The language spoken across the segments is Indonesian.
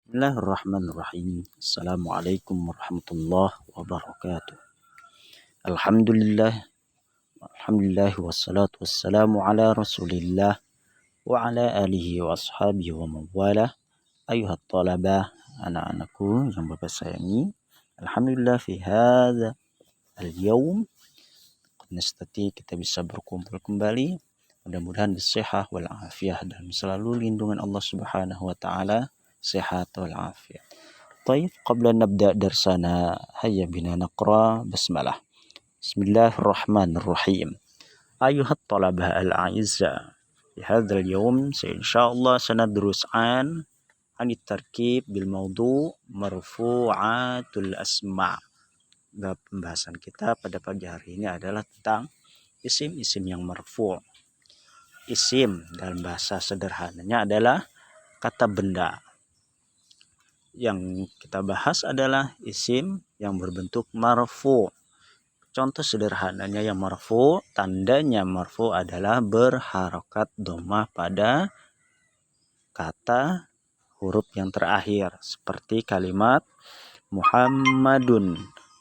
Bismillahirrahmanirrahim. Assalamualaikum warahmatullahi wabarakatuh. Alhamdulillah, wassalatu wassalamu ala Rasulillah wa ala alihi wa ashabihi wa mawala. Ayuhat talabah, anak-anakku yang Bapak sayangi. Alhamdulillah fi hadza al-yawm nastati kita bisa berkumpul kembali. Mudah-mudahan bisihah wal afiyah dan selalu lindungan Allah Subhanahu wa taala, sehat wal afiyah. طيب قبل أن نبدأ درسنا هيا بنا نقرأ بسملة. بسم الله الرحمن الرحيم. أيها الطلبة الأعزاء، في هذا اليوم إن شاء الله سندرس عن التركيب بالموضوع مرفوعات الأسماء. Pembahasan kita pada pagi hari ini adalah tentang isim-isim yang marfu'. Isim dalam bahasa sederhananya adalah kata benda. Yang kita bahas adalah isim yang berbentuk marfu'. Contoh sederhananya yang marfu', tandanya marfu' adalah berharokat dhammah pada kata huruf yang terakhir, seperti kalimat Muhammadun.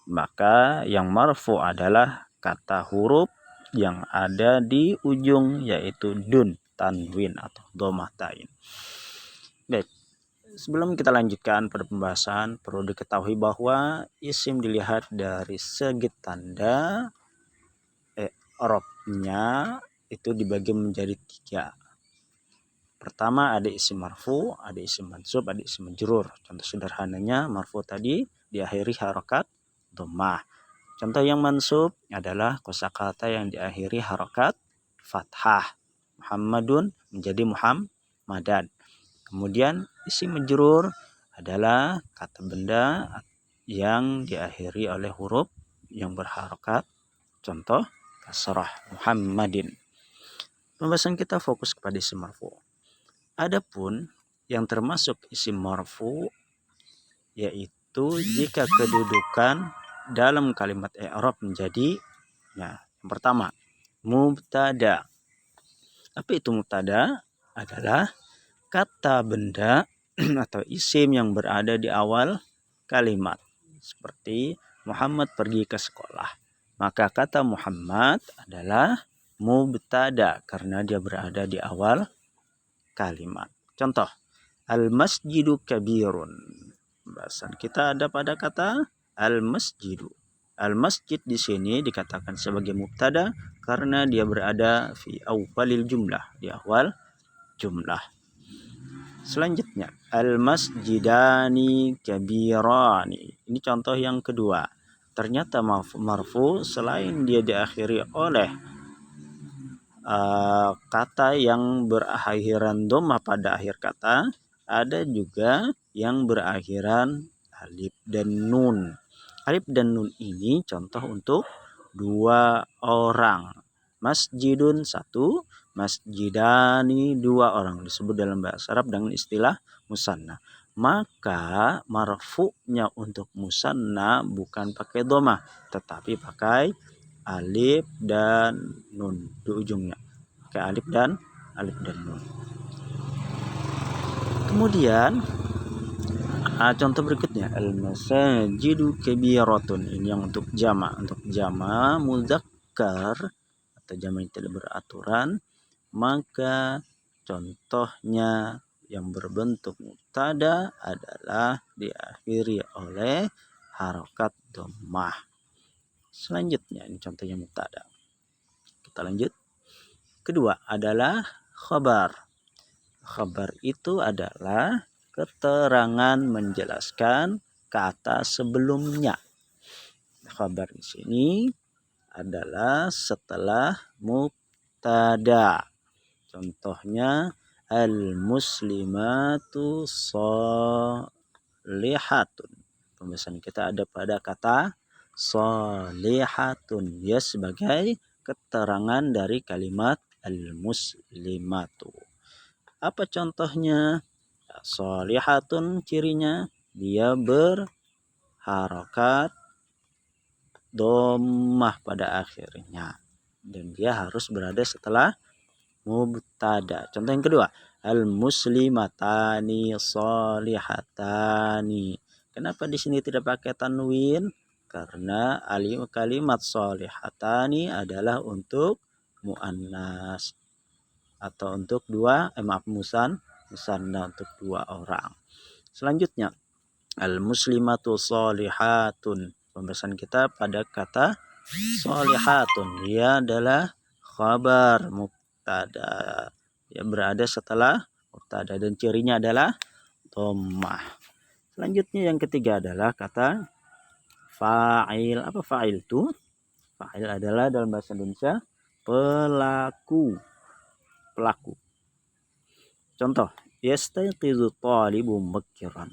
Maka yang marfu' adalah kata huruf yang ada di ujung, yaitu dun, tanwin atau dhammah tain. Baik, sebelum kita lanjutkan pada pembahasan, perlu diketahui bahwa isim dilihat dari segi tanda i'rabnya itu dibagi menjadi 3. Pertama ada isim marfu, ada isim mansub, ada isim majrur. Contoh sederhananya marfu tadi diakhiri harokat dhammah. Contoh yang mansub adalah kosakata yang diakhiri harokat fathah. Muhammadun menjadi Muhammadan. Kemudian isim majrur adalah kata benda yang diakhiri oleh huruf yang berharokat. Contoh kasrah, Muhammadin. Pembahasan kita fokus kepada isim marfu. Adapun yang termasuk isim marfu yaitu jika kedudukan dalam kalimat i'rab menjadi yang pertama mubtada. Apa itu mubtada? Adalah kata benda atau isim yang berada di awal kalimat. Seperti Muhammad pergi ke sekolah. Maka kata Muhammad adalah mubtada karena dia berada di awal kalimat. Contoh, al-masjidu kabirun. Pembahasan kita ada pada kata al-masjidu. Al-masjid di sini dikatakan sebagai mubtada karena dia berada fi awalil jumlah, di awal jumlah. Selanjutnya, al-masjidani kabirani. Ini contoh yang kedua. Ternyata marfu selain dia diakhiri oleh kata yang berakhiran dhammah pada akhir kata, ada juga yang berakhiran alif dan nun. Alif dan nun ini contoh untuk 2 orang. Masjidun 1, masjidani 2 orang. Disebut dalam bahasa Arab dengan istilah musanna. Maka marfu'nya untuk musanna bukan pakai dhammah, tetapi pakai alif dan nun di ujungnya. Pakai alif dan nun. Kemudian contoh berikutnya al-masajidu kabiratun. Ini yang untuk jama'. Untuk jama' mudzakkar atau jama' yang tidak beraturan, maka contohnya yang berbentuk mubtada adalah diakhiri oleh harokat dhammah. Selanjutnya ini contohnya mubtada. Kita lanjut. Kedua adalah khabar. Khabar itu adalah keterangan menjelaskan kata sebelumnya. Khabar di sini adalah setelah mubtada. Contohnya al-muslimatu shalihatun. Pembahasan kita ada pada kata shalihatun. Dia sebagai keterangan dari kalimat al-muslimatu. Apa contohnya? Shalihatun cirinya dia berharokat dhammah pada akhirnya dan dia harus berada setelah mubtada. Contoh yang kedua, Al-muslimatani sholihatani. Kenapa di sini tidak pakai tanwin? Karena kalimat sholihatani adalah untuk muannas atau untuk musanna untuk dua orang. Selanjutnya al-muslimatu sholihatun. Pembahasan kita pada kata sholihatun. Dia adalah khabar mubtada. Dia berada setelah mubtada dan cirinya adalah dhammah. Selanjutnya yang ketiga adalah kata fa'il. Apa fa'il itu? Fa'il adalah dalam bahasa Indonesia pelaku. Contoh, yastayqizu talibu mubakkiran.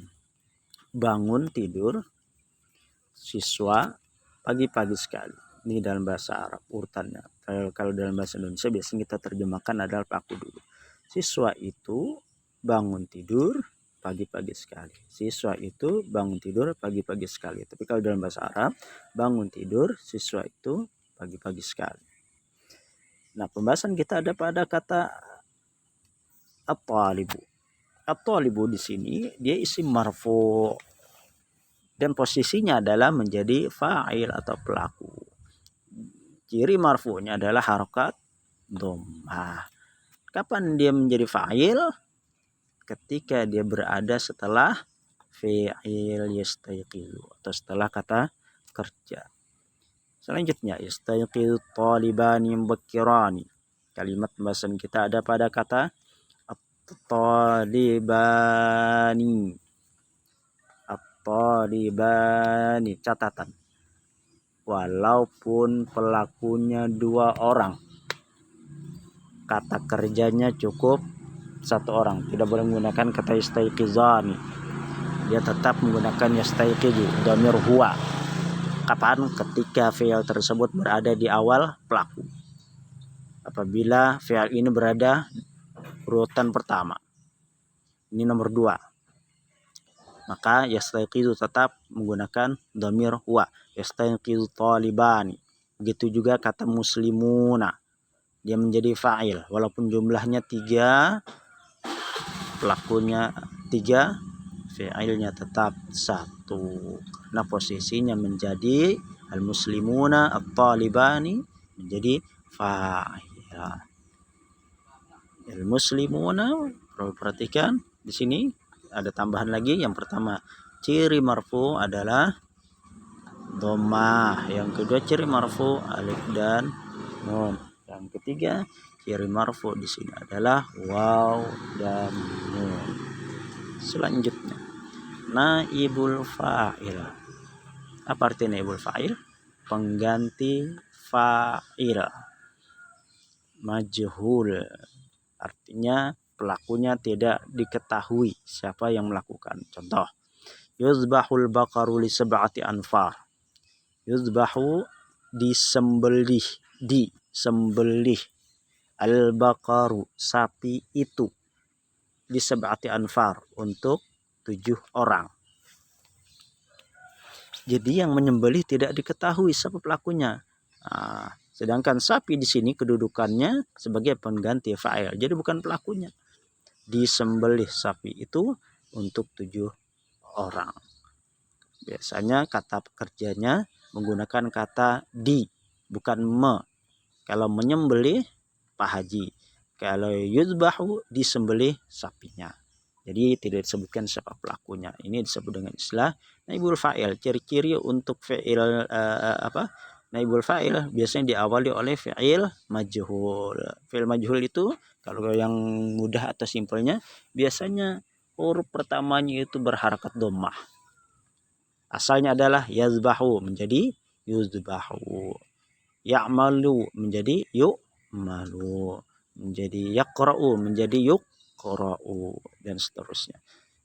Bangun tidur siswa pagi-pagi sekali. Ini dalam bahasa Arab urutannya. Kalau dalam bahasa Indonesia biasanya kita terjemahkan adalah pelaku dulu. Siswa itu bangun tidur pagi-pagi sekali. Siswa itu bangun tidur pagi-pagi sekali. Tapi kalau dalam bahasa Arab, bangun tidur siswa itu pagi-pagi sekali. Nah, pembahasan kita ada pada kata at-talibu. At-talibu di sini dia isim marfu dan posisinya adalah menjadi fa'il atau pelaku. Ciri marfu'nya adalah harokat dhammah. Kapan dia menjadi fa'il? Ketika dia berada setelah fi'il yastayqizu atau setelah kata kerja. Selanjutnya yastayqizu talibani mubakkirani. Kalimat pembahasan kita ada pada kata at-talibani. At-talibani, catatan. Walaupun pelakunya dua orang, kata kerjanya cukup satu orang. Tidak boleh menggunakan kata yastayqizani. Dia tetap menggunakan yastayqizu, dhamir huwa. Kapan? Ketika fi'il tersebut berada di awal pelaku. Apabila fi'il ini berada urutan pertama, ini nomor 2, maka yastayqizu tetap menggunakan dhamir huwa. Yastayqizu talibani. Begitu juga kata muslimuna. Dia menjadi fa'il walaupun jumlahnya 3, pelakunya 3, fi'ilnya tetap 1 karena posisinya menjadi al-muslimuna at-talibani menjadi fa'il. Al-muslimuna, perlu perhatikan di sini ada tambahan lagi. Yang pertama, ciri marfu adalah dhammah. Yang kedua, ciri marfu alif dan nun. Yang ketiga, ciri marfu di sini adalah waw dan nun. Selanjutnya, naibul fa'il. Apa arti naibul fa'il? Pengganti fa'il. Majhul. Artinya pelakunya tidak diketahui siapa yang melakukan. Contoh, yuzbahul baqaru li sab'ati anfar. Yuzbahu, disembelih, al-baqaru, sapi itu, di sab'ati anfar, untuk 7 orang. Jadi yang menyembelih tidak diketahui siapa pelakunya. Sedangkan sapi di sini kedudukannya sebagai pengganti fa'il. Jadi bukan pelakunya. Disembelih sapi itu untuk 7 orang. Biasanya kata pekerjanya menggunakan kata di, bukan me. Kalau menyembelih Pak Haji. Kalau yuzbahu, disembelih sapinya. Jadi tidak disebutkan siapa pelakunya. Ini disebut dengan istilah naibul fa'il. Ciri-ciri untuk fi'il naibul fa'il biasanya diawali oleh fi'il majhul. Fi'il majhul itu kalau yang mudah atau simpelnya biasanya huruf pertamanya itu berharakat dhammah. Asalnya adalah yazbahu menjadi yuzbahu. Ya'malu menjadi yu'malu. Menjadi yaqra'u menjadi yuqra'u, dan seterusnya.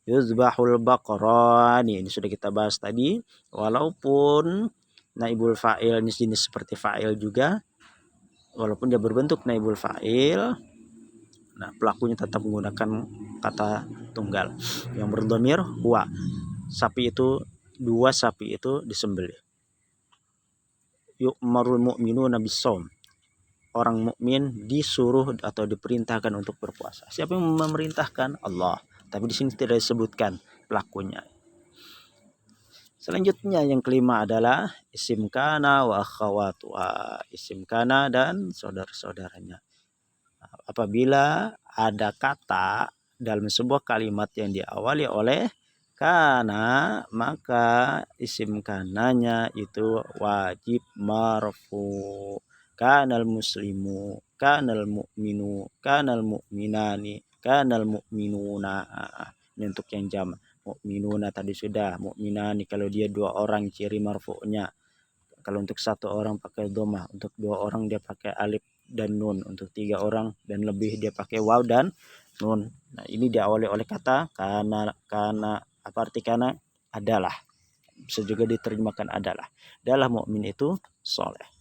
Yuzbahul baqara, ini sudah kita bahas tadi. Walaupun naibul fa'il ini jenis seperti fa'il juga, walaupun dia berbentuk naibul fa'il, nah pelakunya tetap menggunakan kata tunggal yang berdhamir huwa. Sapi itu, 2 sapi itu disembelih. Yu'marul mu'minuna bis-shaum. orang mukmin disuruh atau diperintahkan untuk berpuasa. Siapa yang memerintahkan? Allah. Tapi di sini tidak disebutkan pelakunya. Selanjutnya yang kelima adalah isim kana wa akhawatuha. Isim kana dan saudara-saudaranya. Apabila ada kata dalam sebuah kalimat yang diawali oleh kana, maka isim kananya itu wajib marfu. Kanal muslimu, kanal mu'minu, kanal mu'minani, kanal mu'minuna. Ini untuk yang jam. Mu'minuna tadi sudah, mu'minani kalau dia dua orang ciri marfu'nya. Kalau untuk satu orang pakai dhamma, untuk dua orang dia pakai alif dan nun, untuk tiga orang dan lebih dia pakai waw dan nun. Nah, ini diawali oleh kata kana apa arti kana? Adalah. Bisa juga diterjemahkan adalah mukmin itu soleh.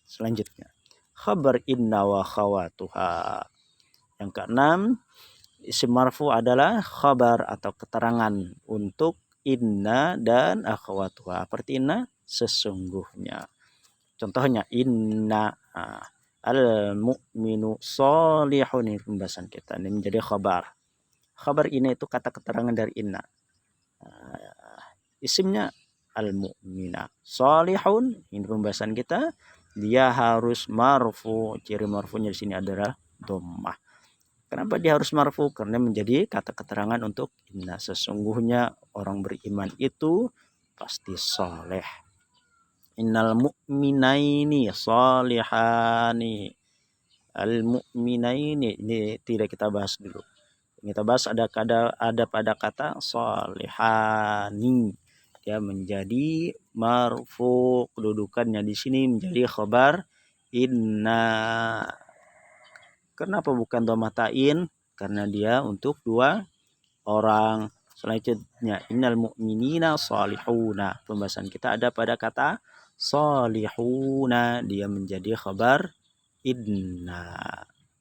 Selanjutnya khabar inna wa khawatuha. Yang keenam, isim marfu adalah khabar atau keterangan untuk inna dan akhawatuha. Seperti inna, sesungguhnya. Contohnya inna al-mu'minu solihun, ini pembahasan kita. Ini menjadi khabar. Khabar ini itu kata keterangan dari inna. Isimnya al-mu'mina. Solihun, ini pembahasan kita. Dia harus marfu. Ciri marfunya di sini adalah dhammah. Kenapa dia harus marfu? Karena menjadi kata keterangan untuk inna. Sesungguhnya orang beriman itu pasti soleh. Innal mu'minaini solihani. Al-mu'minaini ini tidak kita bahas dulu. Kita bahas ada pada kata solihani. Dia menjadi marfu, kedudukannya di sini menjadi khabar inna. Kenapa bukan dhammatain? Karena dia untuk dua orang. Selanjutnya innal mu'minina salihuna. Pembahasan kita ada pada kata salihuna, dia menjadi khabar inna.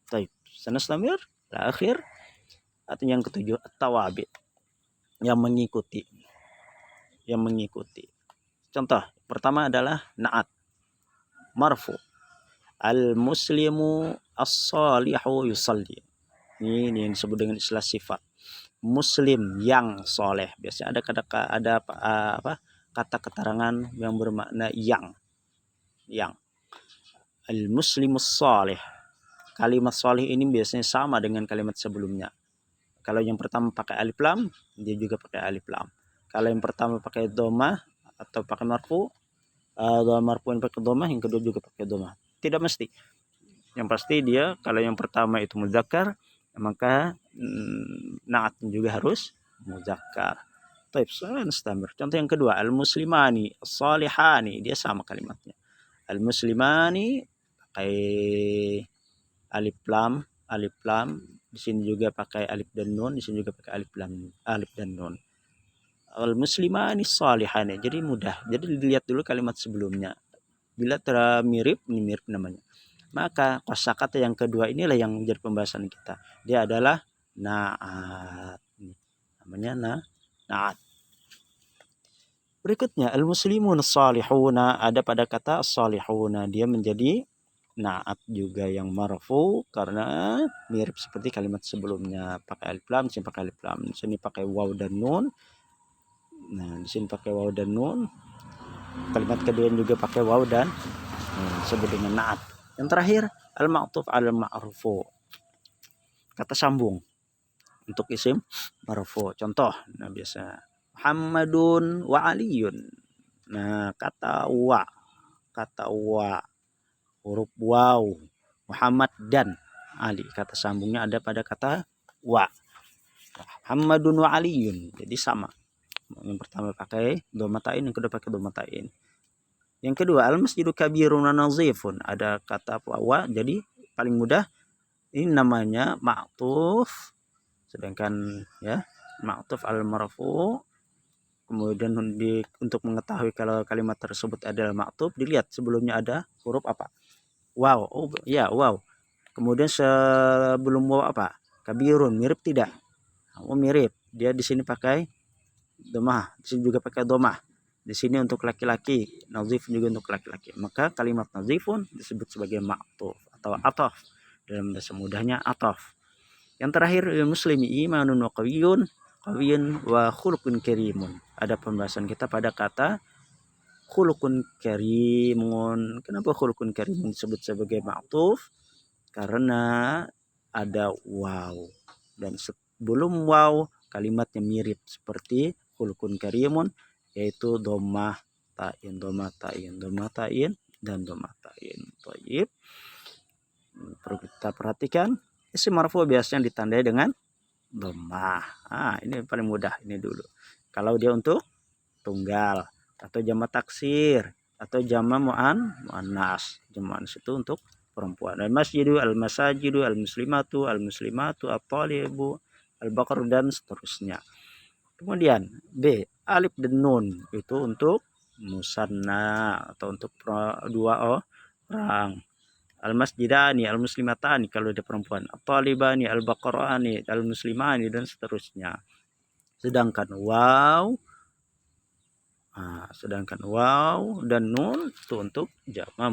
Baik, sanastamir la akhir. Atau yang ketujuh at-tawabi, yang mengikuti. Contoh pertama adalah na'at marfu. Al-muslimu as-salihu yusalli. Ini yang disebut dengan istilah sifat. Muslim yang soleh. Biasanya ada kata keterangan yang bermakna yang. Al-muslimus salih. Kalimat salih ini biasanya sama dengan kalimat sebelumnya. Kalau yang pertama pakai alif lam, dia juga pakai alif lam. Kalau yang pertama pakai dhammah atau pakai marfu, marfu yang pakai dhammah, yang kedua juga pakai dhammah. Tidak mesti. Yang pasti dia kalau yang pertama itu mudzakkar, maka naat juga harus mudzakkar. Baik, contoh yang kedua, al-muslimani as-salihani, dia sama kalimatnya. Al-muslimani pakai alif lam, di sini juga pakai alif dan nun, di sini juga pakai alif dan nun. Al-muslimani salihani, jadi mudah. Jadi dilihat dulu kalimat sebelumnya. Bila mirip, ini mirip namanya. Maka kosakata yang kedua inilah yang menjadi pembahasan kita. Dia adalah na'at. Namanya na'at. Berikutnya al-muslimun salihuna, ada pada kata salihuna, dia menjadi na'at juga yang marfu karena mirip seperti kalimat sebelumnya. Pakai alif lam, di sini pakai alif lam, di sini pakai waw dan nun. Nah, di sini pakai waw dan nun. Kalimat kedua juga pakai waw dan disebut dengan na'at. Yang terakhir al-ma'tuf al-ma'rufu, kata sambung untuk isim marfu. Contoh, nah biasa Muhammadun wa Aliyun. Nah, kata wa huruf waw, Muhammad dan Ali, kata sambungnya ada pada kata wa. Muhammadun wa Aliyun, jadi sama. Yang pertama pakai dhammatain, yang kedua pakai dhammatain. Yang kedua, al-masjidu kabirun wa nazifun, ada kata wa, jadi paling mudah ini namanya ma'tuf. Sedangkan ya, ma'tuf al-marfu. Kemudian untuk mengetahui kalau kalimat tersebut adalah ma'tuf, dilihat sebelumnya ada huruf apa? Waw. Oh ya, waw. Kemudian sebelum waw apa? Kabirun, mirip tidak? Oh, mirip. Dia di sini pakai dhammah, di sini juga pakai dhammah. Di sini untuk laki-laki, nazif juga untuk laki-laki. Maka kalimat nazifun disebut sebagai ma'tuf atau ataf. Dalam bahasa mudahnya ataf. Yang terakhir muslimi imanun wa qawiyyun wa khuluqun karimun. Ada pembahasan kita pada kata khuluqun karimun. Kenapa khuluqun karimun disebut sebagai ma'tuf? Karena ada waw. Dan sebelum waw kalimatnya mirip seperti khuluqun karimun, yaitu dhammah ta'in, dhammah ta'in, dhammah ta'in, dan dhammah ta'in. Thayyib. Perlu kita perhatikan, isim marfu biasanya ditandai dengan dhammah. Ini paling mudah ini dulu. Kalau dia untuk tunggal atau jamak taksir atau jamak muannas. Jamak muannas itu untuk perempuan. Al-masjidu, al-masajidu, al-muslimatu, al-muslimatu, at-talibu, al-baqar, dan seterusnya. Kemudian B, alif dan nun itu untuk musanna atau untuk dua orang. Al-masjidani, al-muslimatani kalau ada perempuan. At-talibani, al-baqarani, al-muslimani, dan seterusnya. Sedangkan waw dan nun itu untuk jamak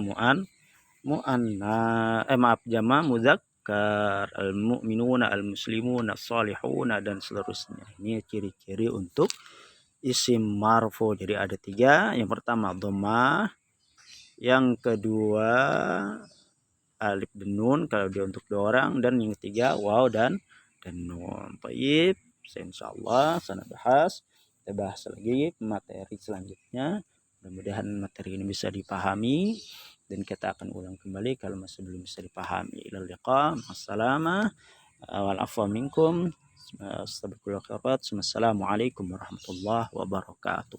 jamak muzakkar, al-mu'minuna, al-muslimuna, as-salihuna, dan seterusnya. Ini ciri-ciri untuk isim marfu. Jadi ada 3. Yang pertama dhammah, yang kedua alif dan nun kalau dia untuk 2 orang, dan yang ketiga waw dan nun. Baik, insyaallah sana kita bahas lagi materi selanjutnya. Mudah-mudahan materi ini bisa dipahami dan kita akan ulang kembali kalau masih belum bisa dipahami. Ilal liqa, assalamah wal afwa minkum. Assalamualaikum warahmatullahi wabarakatuh.